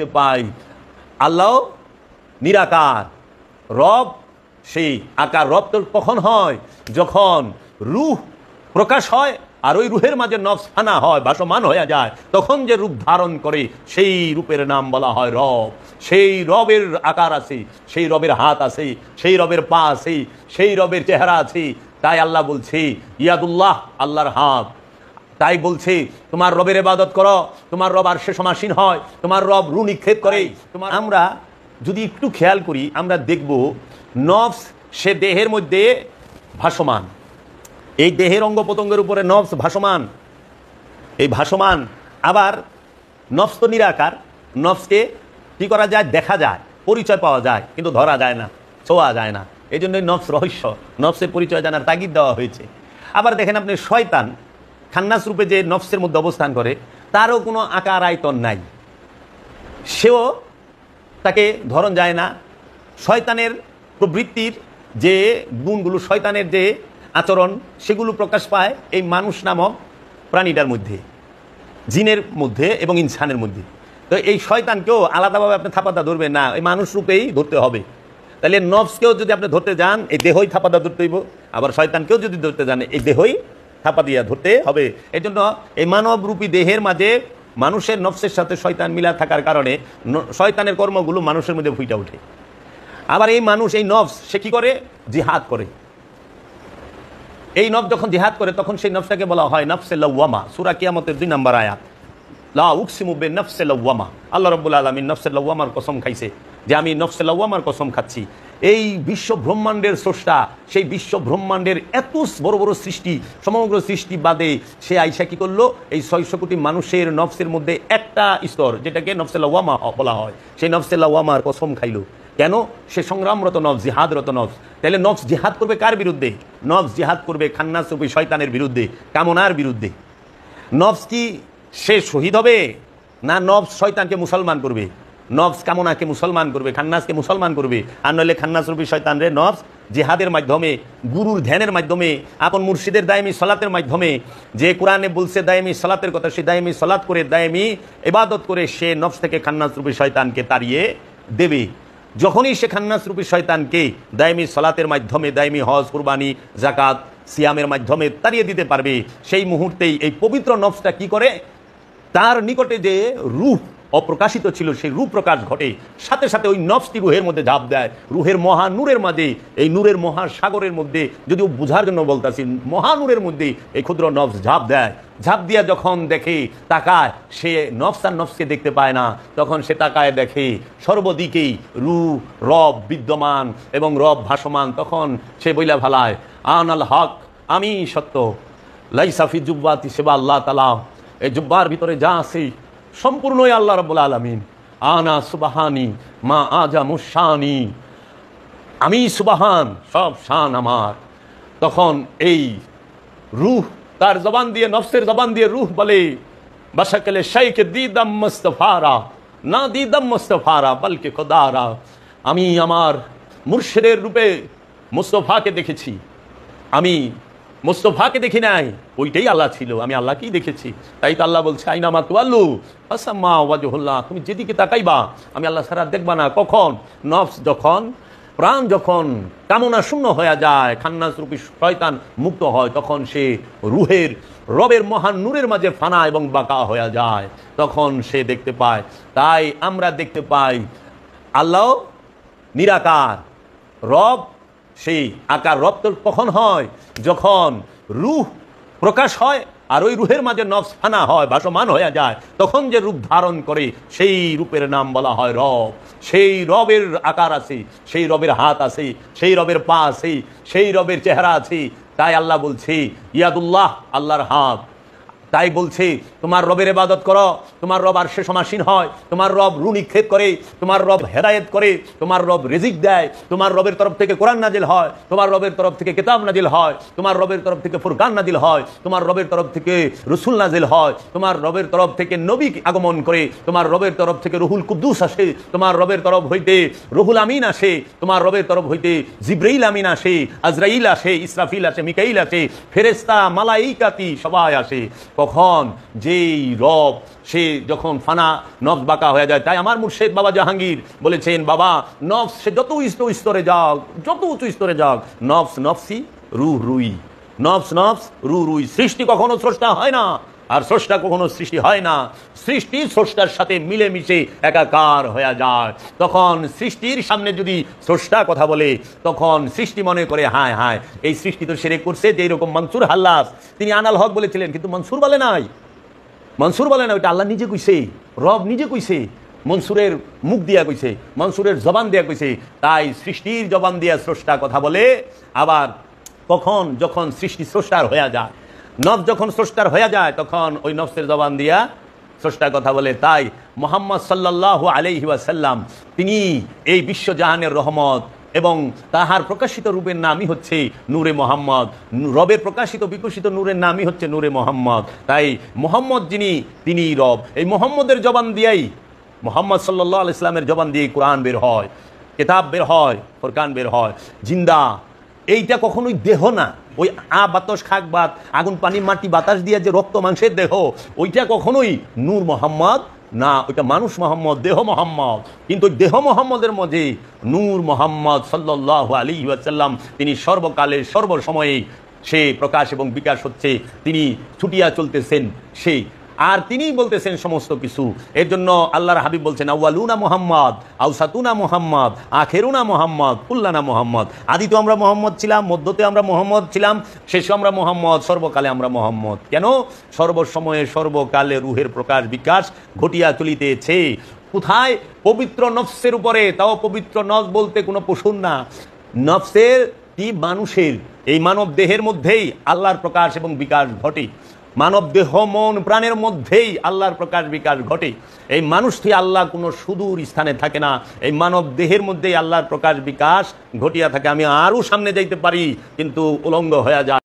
পাই আল্লাহ নিরাকার, রব সেই আকার। রব তো কখন হয়? যখন রূহ প্রকাশ হয় আর ওই রূহের মাঝে নফস ফানা হয়, ভাসমান হয়ে যায়, তখন যে রূপ ধারণ করে সেই রূপের নাম বলা হয় রব। সেই রবের আকার আছে, সেই রবের হাত আছে, সেই রবের পা আছে, সেই রবের চেহারা আছে। তাই আল্লাহ বলছে ইয়াদুল্লাহ, আল্লাহর হাত। তাই বলছে তোমার রবের ইবাদত করো, তোমার রব আরশে সমাসীন হয়, তোমার রব রু নিক্ষেপ করে। আমরা যদি একটু খেয়াল করি আমরা দেখব নফস সে দেহের মধ্যে ভাসমান, এই দেহের অঙ্গ প্রত্যঙ্গের উপরে নফস ভাসমান, এই ভাসমান। আবার নফস তো নিরাকার, নফসকে কি করা যায়? দেখা যায়, পরিচয় পাওয়া যায়, কিন্তু ধরা যায় না, ছোঁয়া যায় না। এই জন্যই নফস রহস্য, নফসের পরিচয় জানার তাগিদ দেওয়া হয়েছে। আবার দেখেন আপনি শয়তান খান্নাস রূপে যে নফসের মধ্যে অবস্থান করে, তারও কোনো আকার আয়তন নাই, সেও তাকে ধরন যায় না। শয়তানের প্রবৃত্তির যে গুণগুলো, শয়তানের যে আচরণ, সেগুলো প্রকাশ পায় এই মানুষ নামক প্রাণীটার মধ্যে, জিনের মধ্যে এবং ইনসানের মধ্যে। তো এই শয়তানকেও আলাদাভাবে আপনি থাপাতা ধরবেন না, এই মানুষ রূপেই ধরতে হবে। তাহলে নফসকেও যদি আপনি ধরতে যান এই দেহই থাপাতা ধরতে হইব, আবার শয়তানকেও যদি ধরতে যান এই দেহই থাপা দিয়া ধরতে হবে। এই জন্য এই মানবরূপী দেহের মাঝে মানুষের নফসের সাথে শয়তান মিলা থাকার কারণে শয়তানের কর্মগুলো মানুষের মধ্যে ফুটে ওঠে। আবার এই মানুষ, এই নফস সে কি করে? জিহাদ করে। এই নফস যখন জিহাদ করে তখন সেই নফসটাকে বলা হয় নফসে লাওয়ামা। সূরা কিয়ামতের 2 নম্বর আয়াত, লা উকসিমু বিনফসি লাওয়ামা। আল্লাহ রাব্বুল আলামিন নফসে লাওয়ামার কসম খাইছে যে আমি নফসে লাওয়ামার কসম খাচ্ছি। এই বিশ্ব ব্রহ্মাণ্ডের স্রষ্টা, সেই বিশ্ব ব্রহ্মাণ্ডের এত বড় বড় সৃষ্টি, সমগ্র সৃষ্টি বাদে সে আইসা কি করলো? এই 600 কোটি মানুষের নফসের মধ্যে একটা স্তর, যেটাকে নফসে লাওয়ামা বলা হয়, সেই নফসে লাওয়ামার কসম খাইলো। কেন? সে সংগ্রামরত নফস, জিহাদরত নফস। তাহলে নফস জিহাদ করবে কার বিরুদ্ধে? নফস জিহাদ করবে খান্নাস রূপী শয়তানের বিরুদ্ধে, কামনার বিরুদ্ধে। নফস কি সে শহীদ হবে? না নফস শয়তানকে মুসলমান করবে, নফস কামনাকে মুসলমান করবে, খান্নাসকে মুসলমান করবে। আর নইলে খান্নাস রূপী শয়তান রে নফস জিহাদের মাধ্যমে, গুরুর ধ্যানের মাধ্যমে, আপন মুর্শিদের দায়মি সালাতের মাধ্যমে, যে কোরআনে বলছে দায়মি সালাতের কথা, সে দায়মি সালাত করে, দায়মি ইবাদত করে সে নফস থেকে খান্নাস রূপী শয়তানকে তাড়িয়ে দেবে। যখনই সে খান্নাস রূপী শয়তানকে দায়মি সালাতের মাধ্যমে, দায়মি হজ, কুরবানি, যাকাত, সিয়ামের মাধ্যমে তাড়িয়ে দিতে পারবে, সেই মুহূর্তেই এই পবিত্র নফসটা কি করে? তার নিকটে যে রূহ অপ্রকাশিত ছিল সেই রূপ প্রকাশ ঘটে, সাথে সাথে ওই নফসটি রুহের মধ্যে ঝাঁপ দেয়। রুহের মহানূরের মাঝে, এই নূরের মহাসাগরের মধ্যে, যদিও বোঝার জন্য বলতেছি, মহানূরের মধ্যে এই ক্ষুদ্র নফস ঝাঁপ দেয়। ঝাঁপ দিয়া যখন দেখে, তাকায়, সে নফস আর নফসকে দেখতে পায় না, তখন সে তাকায় দেখে সর্বদিকেই রব বিদ্যমান এবং রব ভাসমান। তখন সে বইলা ভালায় আনাল হক, আমি সত্য, লাইসাফি জুব্বাতি সেবা আল্লাহ তাআলা, এই জুব্বার ভিতরে যা আছে সম্পূর্ণই আল্লাহ রাব্বুল আলামিন। আনা সুবহানি মা আজা মুশানি, আমি সুবহান, সব শান আমার। তখন এই রূহ তার জবান দিয়ে, নফসের জবান দিয়ে রূহ বলে বাশাকলে শাইকে দিদাম মুস্তাফারা, না দিদাম মুস্তাফারা বলকে খোদারা, আমি আমার মুর্শিদের রূপে মুস্তফাকে দেখেছি, আমি মুস্তফাকে দেখি নাই, ওইটাই আল্লাহ ছিল, আমি আল্লাহকেই দেখেছি। তাই তো আল্লাহ বলছে আইনামা তুয়াল্লু ফাসাম্মা ওয়াজহুল্লাহ, তুমি যেদিকে তাকাইবা আমি আল্লাহ ছাড়া দেখবা না। কখন? নফস যখন, প্রাণ যখন কামনা শূন্য হয়ে যায়, খান্নাস রূপী শয়তান মুক্ত হয়, তখন সে রুহের রবের মহান নূরের মাঝে ফানা এবং বাঁকা হয়ে যায়, তখন সে দেখতে পায়। তাই আমরা দেখতে পাই আল্লাহ নিরাকার, রব সেই আকার। রব তো কখন হয়? যখন রূহ প্রকাশ হয় আর ওই রূহের মাঝে নফস ফানা হয়, ভাসমান হয়ে যায়, তখন যে রূপ ধারণ করে সেই রূপের নাম বলা হয় রব। সেই রবের আকার আছে, সেই রবের হাত আছে, সেই রবের পা আছে, সেই রবের চেহারা আছে। তাই আল্লাহ বলছে ইয়াদুল্লাহ, আল্লাহর হাত। তাই বলছে তোমার রবের ইবাদত করো, তোমার রব আরশে সমাসীন হয়, তোমার রব রু নিক্ষেপ করে, তোমার রব হেদায়েত করে, তোমার রব রিজিক দেয়, তোমার রবের তরফ থেকে কোরআন নাজিল হয়, তোমার রবের তরফ থেকে কিতাব নাজিল হয়, তোমার রবের তরফ থেকে ফুরকান নাজিল হয়, তোমার রবের তরফ থেকে রসুল নাজিল হয়, তোমার রবের তরফ থেকে নবী আগমন করে, তোমার রবের তরফ থেকে রুহুল কুদ্দুস আসে, তোমার রবের তরফ হইতে রুহুল আমিন আসে, তোমার রবের তরফ হইতে জিব্রাইল আমিন আসে, আজরাইল আসে, ইসরাফিল আসে, মিকাইল আসে, ফেরেশতা মালাইকাতি সবাই আসে। কখন যেই রব সে যখন ফানা নফস বাঁকা হয়ে যায়। তাই আমার মুর্শিদ বাবা জাহাঙ্গীর বলেছেন, বাবা নফস সে যত স্তরে যাক, যত উঁচু স্তরে যাক, নফস নফসি রুহ রুই, নফস নফস রুহ রুই। সৃষ্টি কখনো স্রষ্টা হয় না, আর স্রষ্টা কখনো সৃষ্টি হয় না। সৃষ্টি স্রষ্টার সাথে মিলেমিশে একাকার হয়ে যায়। তখন সৃষ্টির সামনে যদি স্রষ্টা কথা বলে, তখন সৃষ্টি মনে করে হায় হায় এই সৃষ্টি তো শিরক করছে। যে এরকম মনসুর হাল্লাস তিনি আনাল হক বলেছিলেন, কিন্তু মনসুর বলে নাই, মনসুর বলে না, ওইটা আল্লাহ নিজে কইছে, রব নিজে কইছে, মনসুরের মুখ দিয়া কইছে, মনসুরের জবান দিয়া কইছে। তাই সৃষ্টির জবান দিয়া স্রষ্টা কথা বলে। আবার কখন যখন সৃষ্টি স্রষ্টার হয়ে যায়, নফস যখন স্রষ্টার হয়ে যায়, তখন ওই নফসের জবান দিয়া স্রষ্টার কথা বলে। তাই মুহাম্মদ সাল্লাল্লাহু আলাইহি ওয়াসাল্লাম তিনি এই বিশ্বজাহানের রহমত, এবং তাহার প্রকাশিত রূপের নামই হচ্ছে নূরে মোহাম্মদ। রবের প্রকাশিত বিকশিত নূরের নামই হচ্ছে নূরে মোহাম্মদ। তাই মোহাম্মদ যিনি, তিনি রব। এই মোহাম্মদের জবান দিয়াই, মোহাম্মদ সাল্লাল্লাহু আলাইহি সাল্লামের জবান দিয়ে কোরআন বের হয়, কিতাব বের হয়, ফুরকান বের হয়। জিন্দা এইটা কখনোই দেহ না, ওই বাতাস খাক বাত আগুন পানি মাটি বাতাস দিয়ে যে রক্ত মাংসের দেহ, ওইটা কখনোই নূর মোহাম্মদ না, ওইটা মানুষ মোহাম্মদ, দেহ মোহাম্মদ। কিন্তু দেহ মোহাম্মদের মধ্যে নূর মোহাম্মদ সাল্লাল্লাহু আলাইহি ওয়াসাল্লাম তিনি সর্বকালের সর্বসময়ে সে প্রকাশ এবং বিকাশ হচ্ছে, তিনি ছুটিয়া চলতেছেন সেই, আর তিনিই বলতেছেন সমস্ত কিছু। এর জন্য আল্লাহর হাবিব বলছেন, আউয়ালুনা মুহাম্মদ, আউসাতুনা মুহাম্মদ, আখেরুনা মুহাম্মদ, কুল্লানা মুহাম্মদ। আদি তো আমরা মোহাম্মদ ছিলাম, মধ্যতে আমরা মোহাম্মদ ছিলাম, শেষে আমরা মোহাম্মদ, সর্বকালে আমরা মোহাম্মদ। কেন? সর্বসময়ে সর্বকালে রুহের প্রকাশ বিকাশ ঘটিয়া চলিতেছে। কোথায়? পবিত্র নফসের উপরে, তাও পবিত্র নফস বলতে কোনো পশুর না, নফসের কি মানুষের, এই মানব দেহের মধ্যেই আল্লাহর প্রকাশ এবং বিকাশ ঘটে। মানব দেহ মন প্রাণের মধ্যেই আল্লাহর প্রকাশ বিকাশ ঘটে। এই মানুষটি আল্লাহ কোনো সুদূর স্থানে থাকে না, এই মানব দেহের মধ্যেই আল্লাহর প্রকাশ বিকাশ ঘটিয়া থাকে। আমি আরও সামনে যাইতে পারি, কিন্তু উলঙ্গ হয়ে যায়।